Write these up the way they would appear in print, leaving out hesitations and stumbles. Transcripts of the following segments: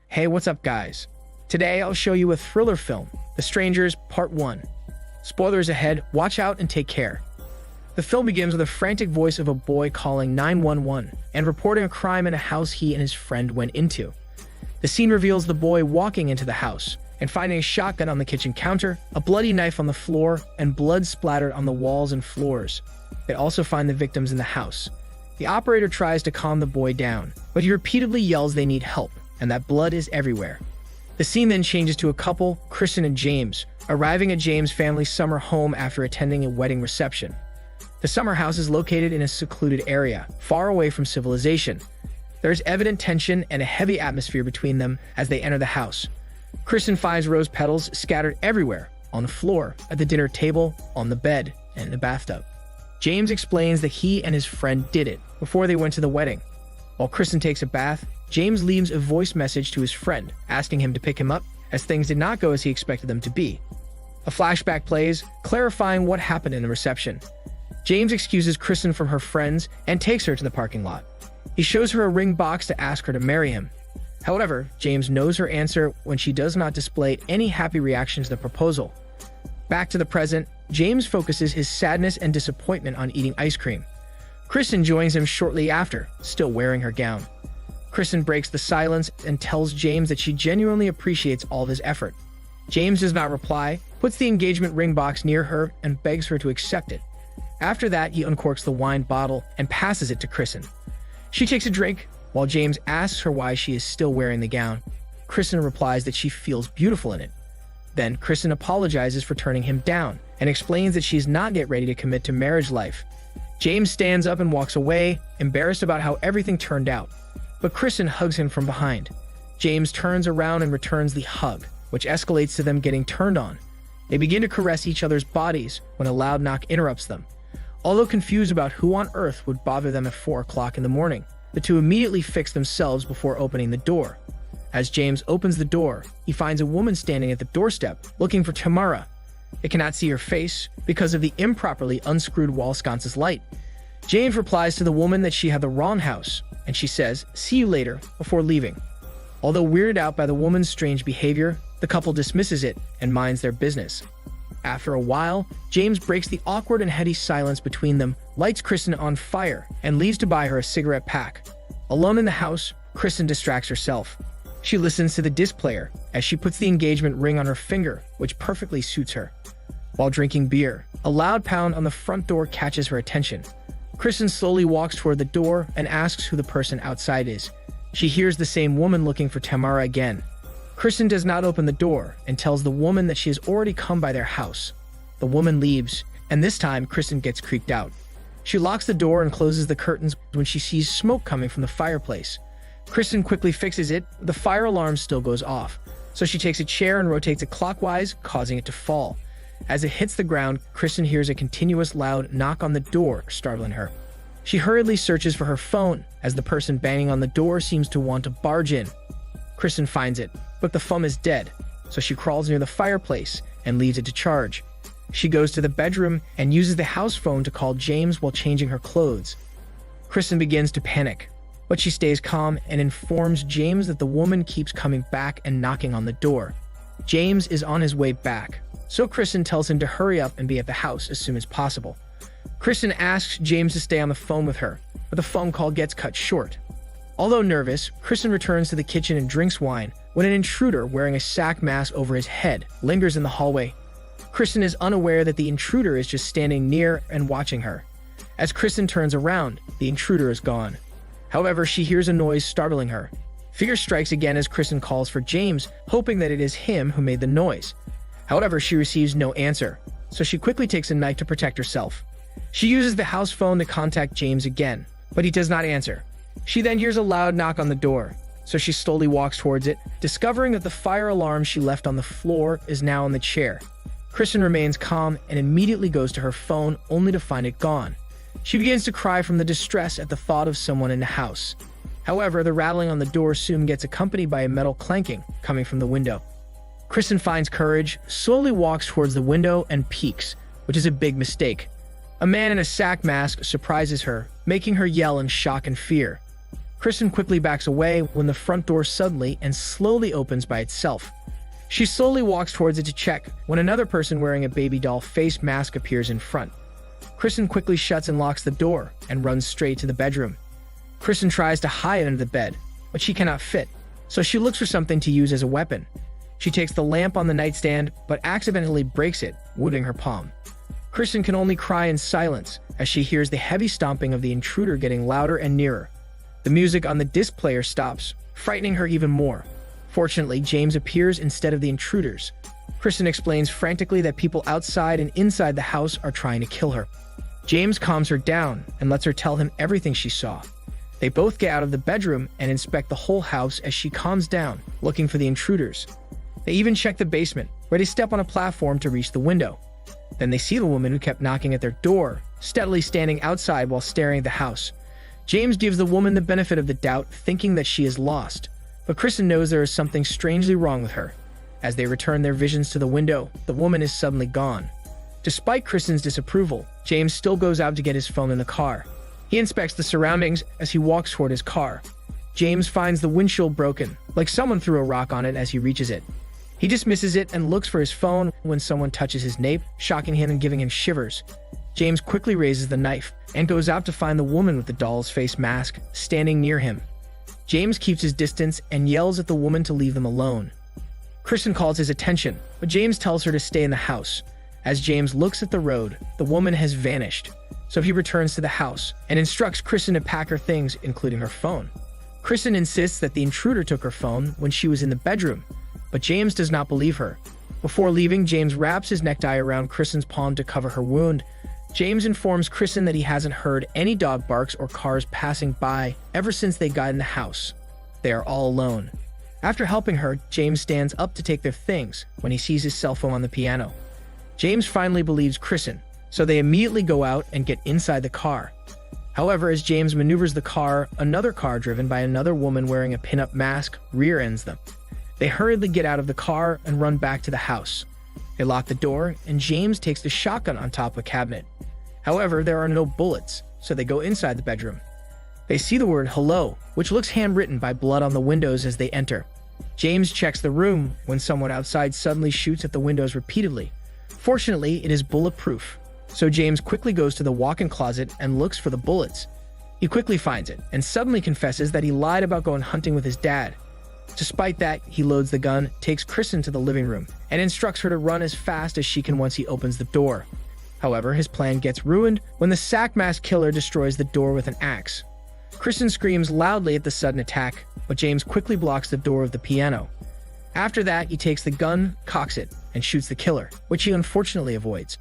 Hey, what's up guys? Today I'll show you a thriller film, The Strangers Part 1. Spoilers ahead, watch out and take care. The film begins with a frantic voice of a boy calling 911 and reporting a crime in a house he and his friend went into. The scene reveals the boy walking into the house and finding a shotgun on the kitchen counter, a bloody knife on the floor, and blood splattered on the walls and floors. They also find the victims in the house. The operator tries to calm the boy down, but he repeatedly yells they need help and that blood is everywhere. The scene then changes to a couple, Kristen and James, arriving at James' family's summer home after attending a wedding reception. The summer house is located in a secluded area, far away from civilization. There is evident tension and a heavy atmosphere between them as they enter the house. Kristen finds rose petals scattered everywhere, on the floor, at the dinner table, on the bed, and in the bathtub. James explains that he and his friend did it before they went to the wedding. While Kristen takes a bath, James leaves a voice message to his friend, asking him to pick him up, as things did not go as he expected them to be. A flashback plays, clarifying what happened in the reception. James excuses Kristen from her friends and takes her to the parking lot. He shows her a ring box to ask her to marry him. However, James knows her answer when she does not display any happy reaction to the proposal. Back to the present, James focuses his sadness and disappointment on eating ice cream. Kristen joins him shortly after, still wearing her gown. Kristen breaks the silence and tells James that she genuinely appreciates all of his effort. James does not reply, puts the engagement ring box near her, and begs her to accept it. After that, he uncorks the wine bottle and passes it to Kristen. She takes a drink, while James asks her why she is still wearing the gown. Kristen replies that she feels beautiful in it. Then, Kristen apologizes for turning him down and explains that she is not yet ready to commit to marriage life. James stands up and walks away, embarrassed about how everything turned out. But Kristen hugs him from behind. James turns around and returns the hug, which escalates to them getting turned on. They begin to caress each other's bodies when a loud knock interrupts them. Although confused about who on earth would bother them at 4 o'clock in the morning, the two immediately fix themselves before opening the door. As James opens the door, he finds a woman standing at the doorstep, looking for Tamara. They cannot see her face because of the improperly unscrewed wall sconce's light. James replies to the woman that she had the wrong house, and she says, "See you later," before leaving. Although weirded out by the woman's strange behavior, the couple dismisses it and minds their business. After a while, James breaks the awkward and heady silence between them, lights Kristen on fire, and leaves to buy her a cigarette pack. Alone in the house, Kristen distracts herself. She listens to the disc player as she puts the engagement ring on her finger, which perfectly suits her. While drinking beer, a loud pound on the front door catches her attention. Kristen slowly walks toward the door and asks who the person outside is. She hears the same woman looking for Tamara again. Kristen does not open the door and tells the woman that she has already come by their house. The woman leaves, and this time Kristen gets creeped out. She locks the door and closes the curtains when she sees smoke coming from the fireplace. Kristen quickly fixes it, the fire alarm still goes off, so she takes a chair and rotates it clockwise, causing it to fall. As it hits the ground, Kristen hears a continuous loud knock on the door, startling her. She hurriedly searches for her phone, as the person banging on the door seems to want to barge in. Kristen finds it, but the phone is dead, so she crawls near the fireplace and leaves it to charge. She goes to the bedroom and uses the house phone to call James while changing her clothes. Kristen begins to panic, but she stays calm and informs James that the woman keeps coming back and knocking on the door. James is on his way back, so Kristen tells him to hurry up and be at the house as soon as possible. Kristen asks James to stay on the phone with her, but the phone call gets cut short. Although nervous, Kristen returns to the kitchen and drinks wine when an intruder wearing a sack mask over his head lingers in the hallway. Kristen is unaware that the intruder is just standing near and watching her. As Kristen turns around, the intruder is gone. However, she hears a noise startling her. Fear strikes again as Kristen calls for James, hoping that it is him who made the noise. However, she receives no answer, so she quickly takes a knife to protect herself. She uses the house phone to contact James again, but he does not answer. She then hears a loud knock on the door, so she slowly walks towards it, discovering that the fire alarm she left on the floor is now on the chair. Kristen remains calm and immediately goes to her phone, only to find it gone. She begins to cry from the distress at the thought of someone in the house. However, the rattling on the door soon gets accompanied by a metal clanking coming from the window. Kristen finds courage, slowly walks towards the window, and peeks, which is a big mistake. A man in a sack mask surprises her, making her yell in shock and fear. Kristen quickly backs away when the front door suddenly and slowly opens by itself. She slowly walks towards it to check when another person wearing a baby doll face mask appears in front. Kristen quickly shuts and locks the door and runs straight to the bedroom. Kristen tries to hide under the bed, but she cannot fit, so she looks for something to use as a weapon. She takes the lamp on the nightstand, but accidentally breaks it, wounding her palm. Kristen can only cry in silence as she hears the heavy stomping of the intruder getting louder and nearer. The music on the disc player stops, frightening her even more. Fortunately, James appears instead of the intruders. Kristen explains frantically that people outside and inside the house are trying to kill her. James calms her down and lets her tell him everything she saw. They both get out of the bedroom and inspect the whole house as she calms down, looking for the intruders. They even check the basement, where they step on a platform to reach the window. Then they see the woman who kept knocking at their door, steadily standing outside while staring at the house. James gives the woman the benefit of the doubt, thinking that she is lost. But Kristen knows there is something strangely wrong with her. As they return their visions to the window, the woman is suddenly gone. Despite Kristen's disapproval, James still goes out to get his phone in the car. He inspects the surroundings as he walks toward his car. James finds the windshield broken, like someone threw a rock on it as he reaches it. He dismisses it and looks for his phone when someone touches his nape, shocking him and giving him shivers. James quickly raises the knife and goes out to find the woman with the doll's face mask standing near him. James keeps his distance and yells at the woman to leave them alone. Kristen calls his attention, but James tells her to stay in the house. As James looks at the road, the woman has vanished, so he returns to the house and instructs Kristen to pack her things, including her phone. Kristen insists that the intruder took her phone when she was in the bedroom, but James does not believe her. Before leaving, James wraps his necktie around Kristen's palm to cover her wound. James informs Kristen that he hasn't heard any dog barks or cars passing by ever since they got in the house. They are all alone. After helping her, James stands up to take their things when he sees his cell phone on the piano. James finally believes Kristen, so they immediately go out and get inside the car. However, as James maneuvers the car, another car driven by another woman wearing a pinup mask rear-ends them. They hurriedly get out of the car and run back to the house. They lock the door, and James takes the shotgun on top of a cabinet. However, there are no bullets, so they go inside the bedroom. They see the word hello, which looks handwritten by blood on the windows as they enter. James checks the room when someone outside suddenly shoots at the windows repeatedly. Fortunately, it is bulletproof, so James quickly goes to the walk-in closet and looks for the bullets. He quickly finds it and suddenly confesses that he lied about going hunting with his dad. Despite that, he loads the gun, takes Kristen to the living room, and instructs her to run as fast as she can once he opens the door. However, his plan gets ruined when the sack mask killer destroys the door with an axe. Kristen screams loudly at the sudden attack, but James quickly blocks the door of the piano. After that, he takes the gun, cocks it, and shoots the killer, which he unfortunately avoids.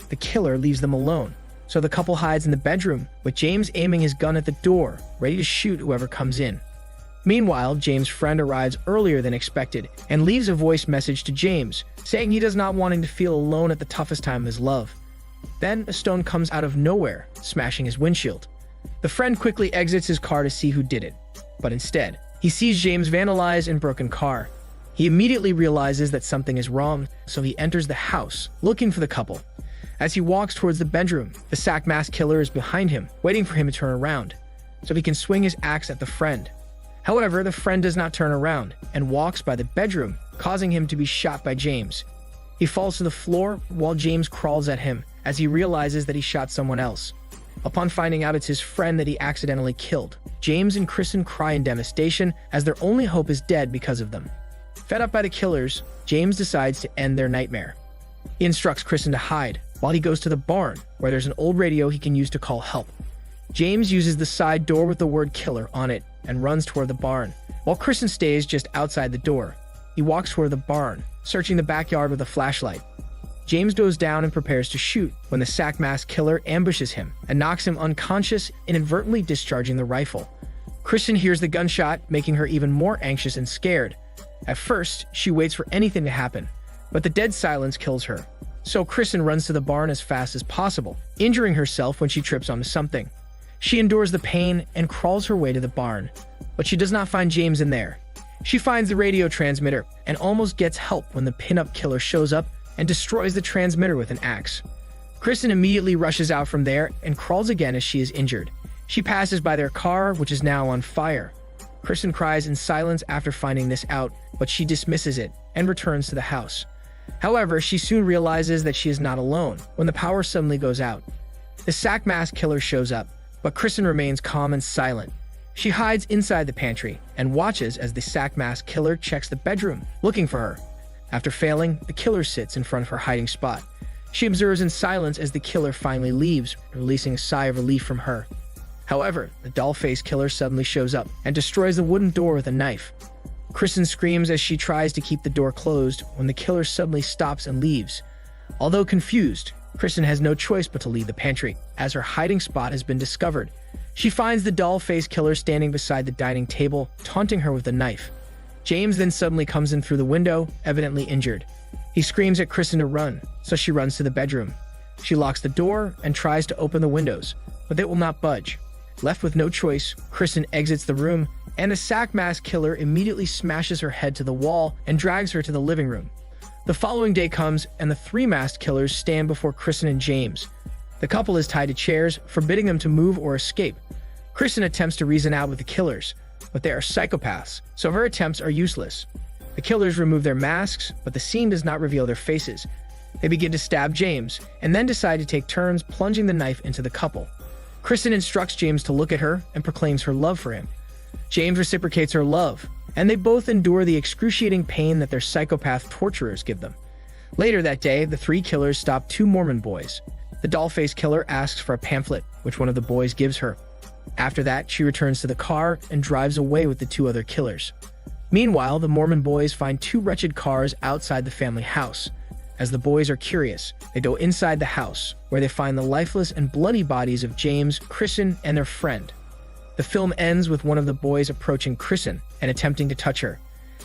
The killer leaves them alone, so the couple hides in the bedroom, with James aiming his gun at the door, ready to shoot whoever comes in. Meanwhile, James' friend arrives earlier than expected and leaves a voice message to James, saying he does not want him to feel alone at the toughest time of his love. Then, a stone comes out of nowhere, smashing his windshield. The friend quickly exits his car to see who did it, but instead, he sees James' vandalized and broken car. He immediately realizes that something is wrong, so he enters the house, looking for the couple. As he walks towards the bedroom, the sack mask killer is behind him, waiting for him to turn around, so he can swing his axe at the friend. However, the friend does not turn around and walks by the bedroom, causing him to be shot by James. He falls to the floor while James crawls at him as he realizes that he shot someone else. Upon finding out it's his friend that he accidentally killed, James and Kristen cry in devastation as their only hope is dead because of them. Fed up by the killers, James decides to end their nightmare. He instructs Kristen to hide while he goes to the barn, where there's an old radio he can use to call help. James uses the side door with the word killer on it and runs toward the barn, while Kristen stays just outside the door. He walks toward the barn, searching the backyard with a flashlight. James goes down and prepares to shoot when the sack mask killer ambushes him and knocks him unconscious, inadvertently discharging the rifle. Kristen hears the gunshot, making her even more anxious and scared. At first, she waits for anything to happen, but the dead silence kills her. So Kristen runs to the barn as fast as possible, injuring herself when she trips onto something. She endures the pain and crawls her way to the barn, but she does not find James in there. She finds the radio transmitter and almost gets help when the pinup killer shows up and destroys the transmitter with an axe. Kristen immediately rushes out from there and crawls again as she is injured. She passes by their car, which is now on fire. Kristen cries in silence after finding this out, but she dismisses it and returns to the house. However, she soon realizes that she is not alone when the power suddenly goes out. The sack mask killer shows up, but Kristen remains calm and silent. She hides inside the pantry and watches as the sack mask killer checks the bedroom, looking for her. After failing, the killer sits in front of her hiding spot. She observes in silence as the killer finally leaves, releasing a sigh of relief from her. However, the doll-faced killer suddenly shows up and destroys the wooden door with a knife. Kristen screams as she tries to keep the door closed when the killer suddenly stops and leaves. Although confused, Kristen has no choice but to leave the pantry, as her hiding spot has been discovered. She finds the doll-faced killer standing beside the dining table, taunting her with a knife. James then suddenly comes in through the window, evidently injured. He screams at Kristen to run, so she runs to the bedroom. She locks the door and tries to open the windows, but they will not budge. Left with no choice, Kristen exits the room, and the sack mask killer immediately smashes her head to the wall and drags her to the living room. The following day comes, and the three masked killers stand before Kristen and James. The couple is tied to chairs, forbidding them to move or escape. Kristen attempts to reason out with the killers, but they are psychopaths, so her attempts are useless. The killers remove their masks, but the scene does not reveal their faces. They begin to stab James, and then decide to take turns plunging the knife into the couple. Kristen instructs James to look at her and proclaims her love for him. James reciprocates her love, and they both endure the excruciating pain that their psychopath torturers give them. Later that day, the three killers stop two Mormon boys. The doll-faced killer asks for a pamphlet, which one of the boys gives her. After that, she returns to the car and drives away with the two other killers. Meanwhile, the Mormon boys find two wretched cars outside the family house. As the boys are curious, they go inside the house, where they find the lifeless and bloody bodies of James, Kristen, and their friend. The film ends with one of the boys approaching Kristen and attempting to touch her.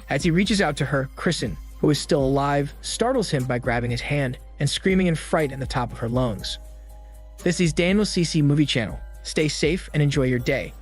As he reaches out to her, Kristen, who is still alive, startles him by grabbing his hand and screaming in fright at the top of her lungs. This is Daniel CC Movie Channel. Stay safe and enjoy your day.